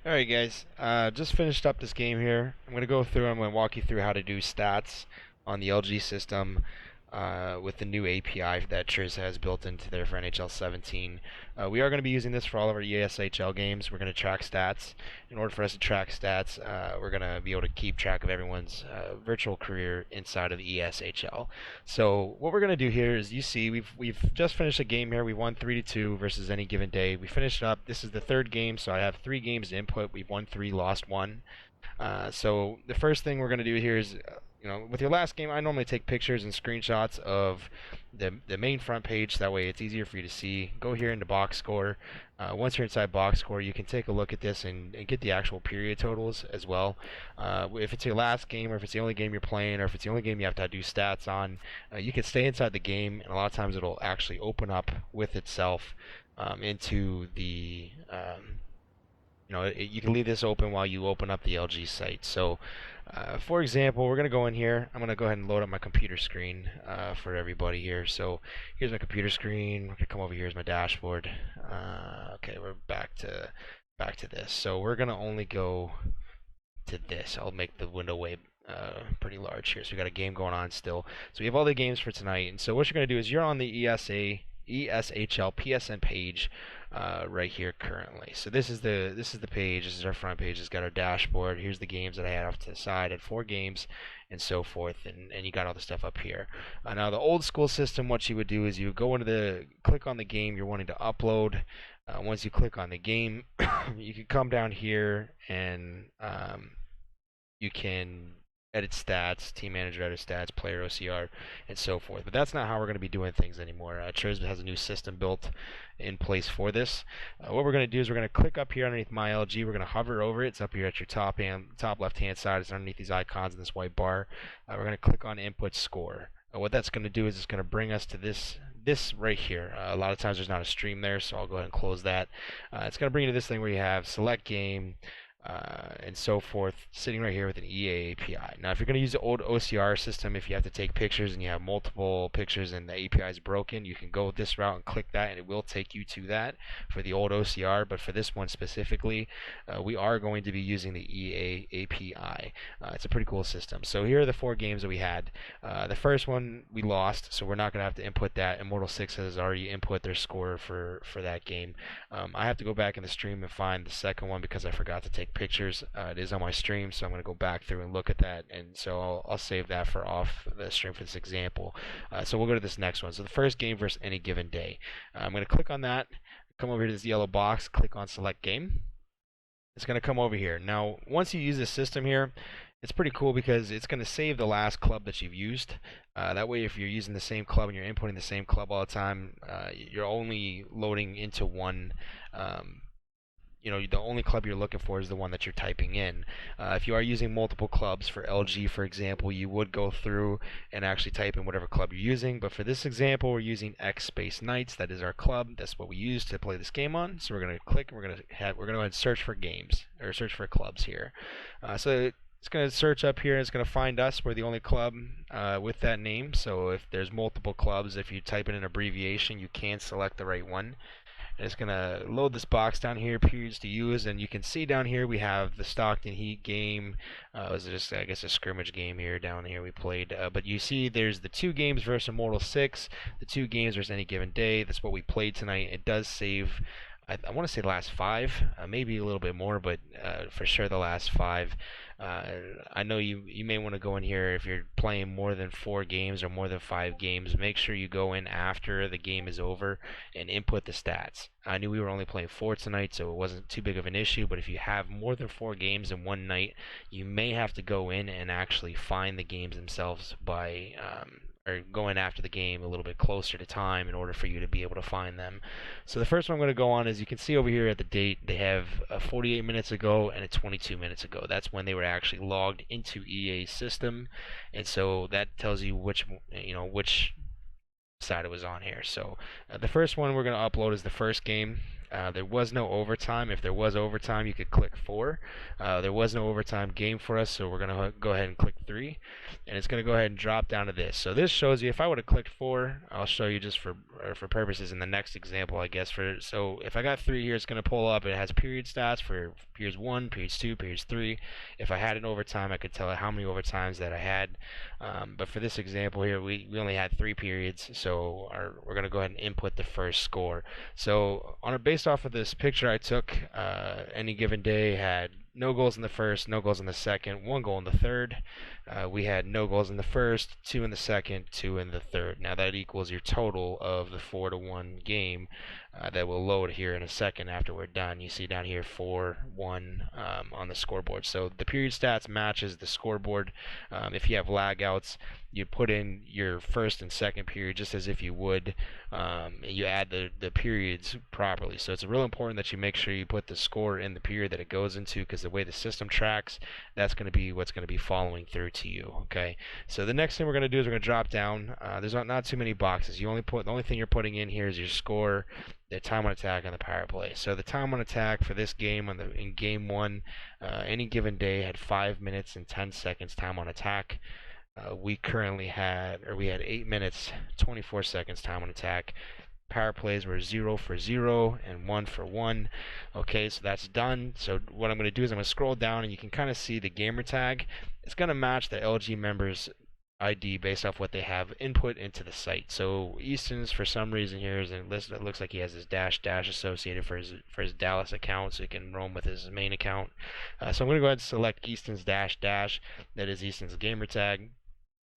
Alright guys, just finished up this game here. I'm going to go through, I'm going to walk you through how to do stats on the LG system with the new API that Triz has built into there for NHL 17. We are going to be using this for all of our ESHL games. We're going to track stats. In order for us to track stats, we're going to be able to keep track of everyone's virtual career inside of the ESHL. So what we're going to do here is, you see, we've just finished a game here. We won 3-2 versus Any Given Day. We finished up. This is the third game, so I have 3 games to input. We've won 3, lost 1. So the first thing we're going to do here is, with your last game, I normally take pictures and screenshots of the main front page. That way it's easier for you to see. Go here into box score. Once you're inside box score, you can take a look at this and get the actual period totals as well. If it's your last game, or if it's the only game you're playing, or if it's the only game you have to do stats on, you can stay inside the game, and a lot of times it'll actually open up with itself into the you can leave this open while you open up the LG site. So, for example, we're going to go in here. I'm going to go ahead and load up my computer screen for everybody here. So, here's my computer screen. We're going to come over here. Here's my dashboard. Okay, we're back to this. So, we're going to only go to this. I'll make the window way pretty large here. So, we got a game going on still. So, we have all the games for tonight. And so, what you're going to do is, you're on the ESHL PSN page right here currently. So this is the page. This is our front page. It's got our dashboard. Here's the games that I had off to the side. I had 4 games and so forth, and you got all the stuff up here. Now the old school system, what you would do is you would go into click on the game you're wanting to upload. Once you click on the game, you can come down here and you can edit stats, team manager edit stats, player OCR, and so forth. But that's not how we're going to be doing things anymore. Triz has a new system built in place for this. What we're going to do is we're going to click up here underneath My LG. We're going to hover over it. It's up here at your top left hand side. It's underneath these icons in this white bar. We're going to click on input score. What that's going to do is it's going to bring us to this right here. A lot of times there's not a stream there, so I'll go ahead and close that. It's going to bring you to this thing where you have select game, and so forth, sitting right here with an EA API. Now, if you're going to use the old OCR system, if you have to take pictures and you have multiple pictures and the API is broken, you can go this route and click that, and it will take you to that for the old OCR. But for this one specifically, we are going to be using the EA API. It's a pretty cool system. So here are the 4 games that we had. The first one we lost, so we're not going to have to input that. Immortal 6 has already input their score for that game. I have to go back in the stream and find the second one because I forgot to take pictures. It is on my stream, so I'm going to go back through and look at that, and so I'll save that for off the stream for this example. So we'll go to this next one. So the first game versus Any Given Day. I'm going to click on that, come over to this yellow box, click on select game. It's going to come over here. Now, once you use this system here, it's pretty cool because it's going to save the last club that you've used. That way, if you're using the same club and you're inputting the same club all the time, you're only loading into one. The only club you're looking for is the one that you're typing in. If you are using multiple clubs for LG, for example, you would go through and actually type in whatever club you're using. But for this example, we're using X Space Knights. That is our club. That's what we use to play this game on. So we're going to click. We're going to go ahead and search for games, or search for clubs here. So it's going to search up here, and it's going to find us. We're the only club with that name. So if there's multiple clubs, if you type in an abbreviation, you can select the right one. And it's going to load this box down here, periods to use, and you can see down here we have the Stockton Heat game. It was just, I guess, a scrimmage game here down here we played. But you see there's the 2 games versus Immortal 6, the 2 games versus Any Given Day. That's what we played tonight. It does save, I want to say the last 5, maybe a little bit more, but for sure the last 5. I know you may want to go in here if you're playing more than 4 games or more than 5 games. Make sure you go in after the game is over and input the stats. I knew we were only playing 4 tonight, so it wasn't too big of an issue. But if you have more than 4 games in one night, you may have to go in and actually find the games themselves by or going after the game a little bit closer to time in order for you to be able to find them. So the first one I'm going to go on is, you can see over here at the date, they have 48 minutes ago and a 22 minutes ago. That's when they were actually logged into EA's system, and so that tells you which side it was on here. So the first one we're going to upload is the first game. There was no overtime. If there was overtime, you could click 4. There was no overtime game for us, so we're going to go ahead and click 3. And it's going to go ahead and drop down to this. So this shows you, if I would have clicked 4, I'll show you just for purposes in the next example, I guess. So if I got 3 here, it's going to pull up. It has period stats for periods 1, periods 2, periods 3. If I had an overtime, I could tell it how many overtimes that I had. But for this example here, we only had 3 periods, so we're going to go ahead and input the first score. So based off of this picture I took, any given day had no goals in the first, no goals in the second, 1 goal in the third. We had no goals in the first, 2 in the second, 2 in the third. Now that equals your total of the 4-1 game that will load here in a second after we're done. You see down here 4-1 on the scoreboard. So the period stats matches the scoreboard. If you have lag outs, you put in your first and second period just as if you would. You add the periods properly. So it's real important that you make sure you put the score in the period that it goes into, because the way the system tracks, that's going to be what's going to be following through to you. Okay. So the next thing we're going to do is we're going to drop down. There's not too many boxes. The only thing you're putting in here is your score, the time on attack, and the power play. So the time on attack for this game in game 1, any given day had 5 minutes and 10 seconds time on attack. We had 8 minutes 24 seconds time on attack. Power plays were 0 for 0 and 1 for 1. Okay, so that's done. So what I'm going to do is I'm going to scroll down, and you can kind of see the gamer tag. It's going to match the LG members ID based off what they have input into the site. So Easton's, for some reason here, is listed. It looks like he has his dash associated for his Dallas account, so he can roam with his main account. So I'm going to go ahead and select Easton's dash. That is Easton's gamer tag.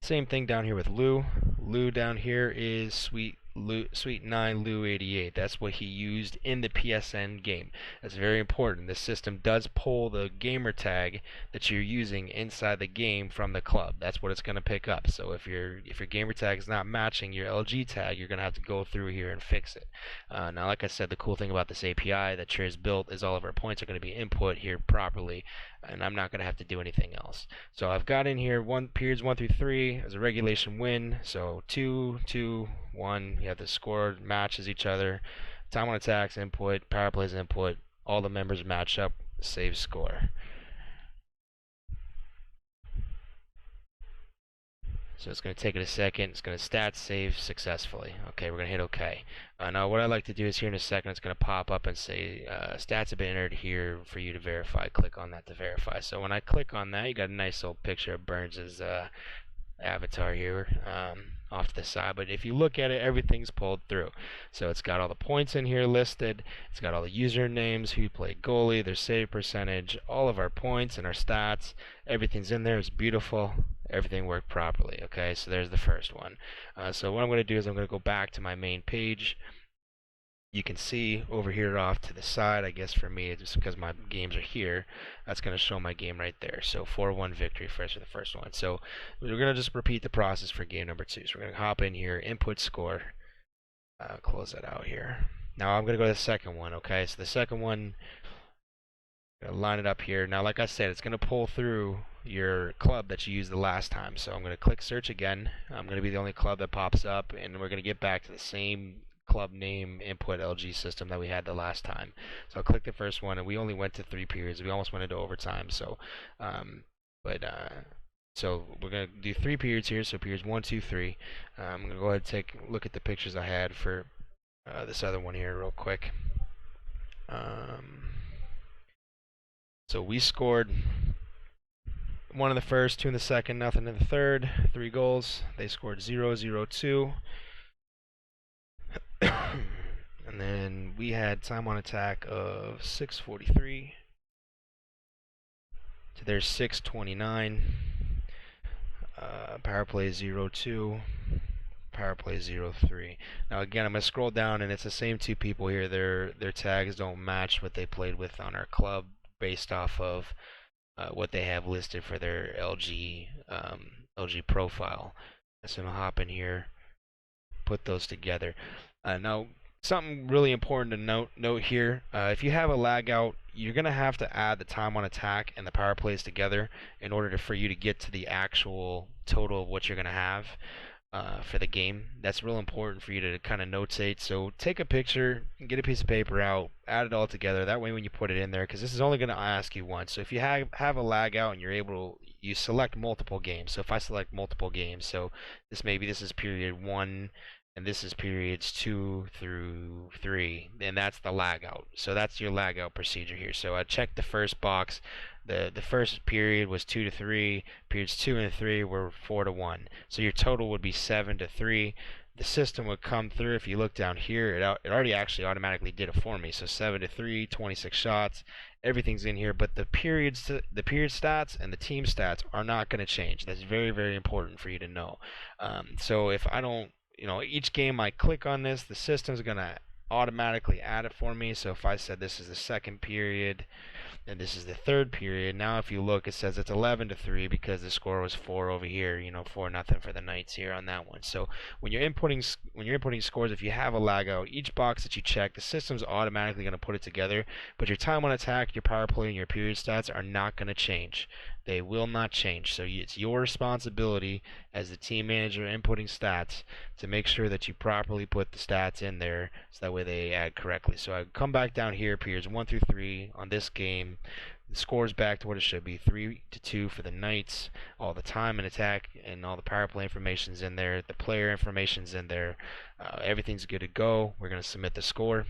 Same thing down here with Lou. Lou down here is Sweet 9 Lou 88. That's what he used in the PSN game. That's very important. The system does pull the gamer tag that you're using inside the game from the club. That's what it's going to pick up. So if your gamer tag is not matching your LG tag, you're going to have to go through here and fix it. Now, like I said, the cool thing about this API that Triz built is all of our points are going to be input here properly, and I'm not going to have to do anything else. So I've got in here periods 1 through 3 as a regulation win. So 2, 2, 1. You have the score matches each other. Time on attacks input, power plays input. All the members match up. Save score. So it's going to take it a second. It's going to stats save successfully. Okay, we're going to hit OK. Now what I like to do is here in a second, it's going to pop up and say stats have been entered here for you to verify. Click on that to verify. So when I click on that, you got a nice little picture of Burns' avatar here off to the side. But if you look at it, everything's pulled through. So it's got all the points in here listed. It's got all the usernames, who played goalie, their save percentage, all of our points and our stats. Everything's in there. It's beautiful. Everything worked properly. Okay, so there's the first one. So what I'm going to do is I'm going to go back to my main page. You can see over here off to the side, I guess for me, just because my games are here, that's going to show my game right there. So 4-1 victory for the first one. So we're going to just repeat the process for game number 2. So we're going to hop in here, input score, close that out here. Now I'm going to go to the second one. Okay, so the second one, I'm going to line it up here. Now, like I said, it's going to pull through your club that you used the last time. So I'm going to click search again. I'm going to be the only club that pops up, and we're going to get back to the same club name input LG system that we had the last time. So I'll click the first one, and we only went to 3 periods. We almost went into overtime. So so we're going to do 3 periods here. So periods 1, 2, 3. I'm going to go ahead and take a look at the pictures I had for this other one here real quick. So we scored 1 in the first, 2 in the second, nothing in the third, 3 goals. They scored 0, 0, 2. And then we had time on attack of 643 to their 629. Power play 0-2. Power play 0-3. Now again, I'm going to scroll down, and it's the same 2 people here. Their tags don't match what they played with on our club based off of what they have listed for their LG profile. So I'm going to hop in here, put those together. Now, something really important to note here, if you have a lag out, you're going to have to add the time on attack and the power plays together in order for you to get to the actual total of what you're going to have. for the game. That's real important for you to kind of notate. So take a picture, get a piece of paper out, add it all together. That way, when you put it in there, because this is only going to ask you once. So if you have a lag out and you're able to, you select multiple games. So if I select multiple games, so this is period 1 and this is periods 2 through 3, and that's the lag out. So that's your lag out procedure here. So I checked the first box. The first period was 2 to 3. Periods 2 and 3 were 4 to 1. So your total would be 7 to 3. The system would come through. If you look down here, it already actually automatically did it for me. So 7 to 3, 26 shots, everything's in here. But the period stats and the team stats are not going to change. That's very, very important for you to know. So if I don't, each game I click on this, the system's going to automatically add it for me. So if I said this is the second period and this is the third period, now if you look, it says it's 11 to 3 because the score was 4 over here, 4-0 for the Knights here on that one. So when you're inputting scores, if you have a lag out, each box that you check, the system's automatically going to put it together, but your time on attack, your power play, and your period stats are not going to change. They will not change. So it's your responsibility as the team manager inputting stats to make sure that you properly put the stats in there so that way they add correctly. So I come back down here, periods 1 through 3 on this game. The score's back to what it should be, 3 to 2 for the Knights. All the time and attack and all the power play information's in there. The player information's in there. Everything's good to go. We're going to submit the score.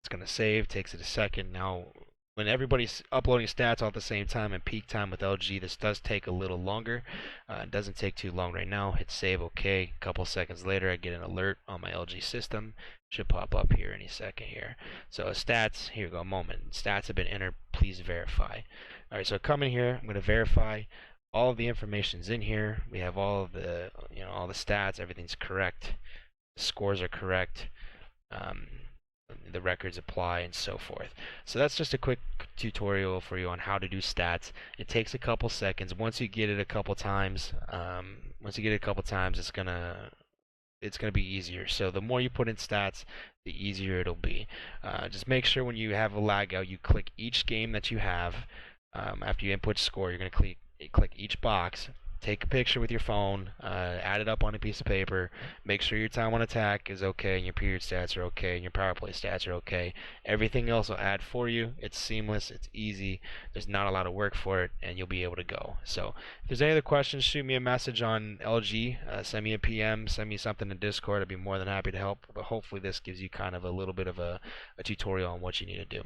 It's going to save. Takes it a second. Now, when everybody's uploading stats all at the same time in peak time with LG, this does take a little longer. It doesn't take too long right now. Hit save, okay. A couple seconds later, I get an alert on my LG system. Should pop up here any second here. So stats, here we go, moment. Stats have been entered, please verify. Alright, so come in here, I'm going to verify. All of the information's in here. We have all of the, all the stats, everything's correct. The scores are correct. The records apply and so forth. So that's just a quick tutorial for you on how to do stats. It takes a couple seconds. Once you get it a couple times, it's gonna be easier. So the more you put in stats, the easier it'll be. Just make sure when you have a lag out, you click each game that you have. After you input score, you're gonna click each box. Take a picture with your phone, add it up on a piece of paper, make sure your time on attack is okay and your period stats are okay and your power play stats are okay. Everything else will add for you. It's seamless, it's easy, there's not a lot of work for it, and you'll be able to go. So if there's any other questions, shoot me a message on LG, send me a PM, send me something in Discord. I'd be more than happy to help. But hopefully this gives you kind of a little bit of a tutorial on what you need to do.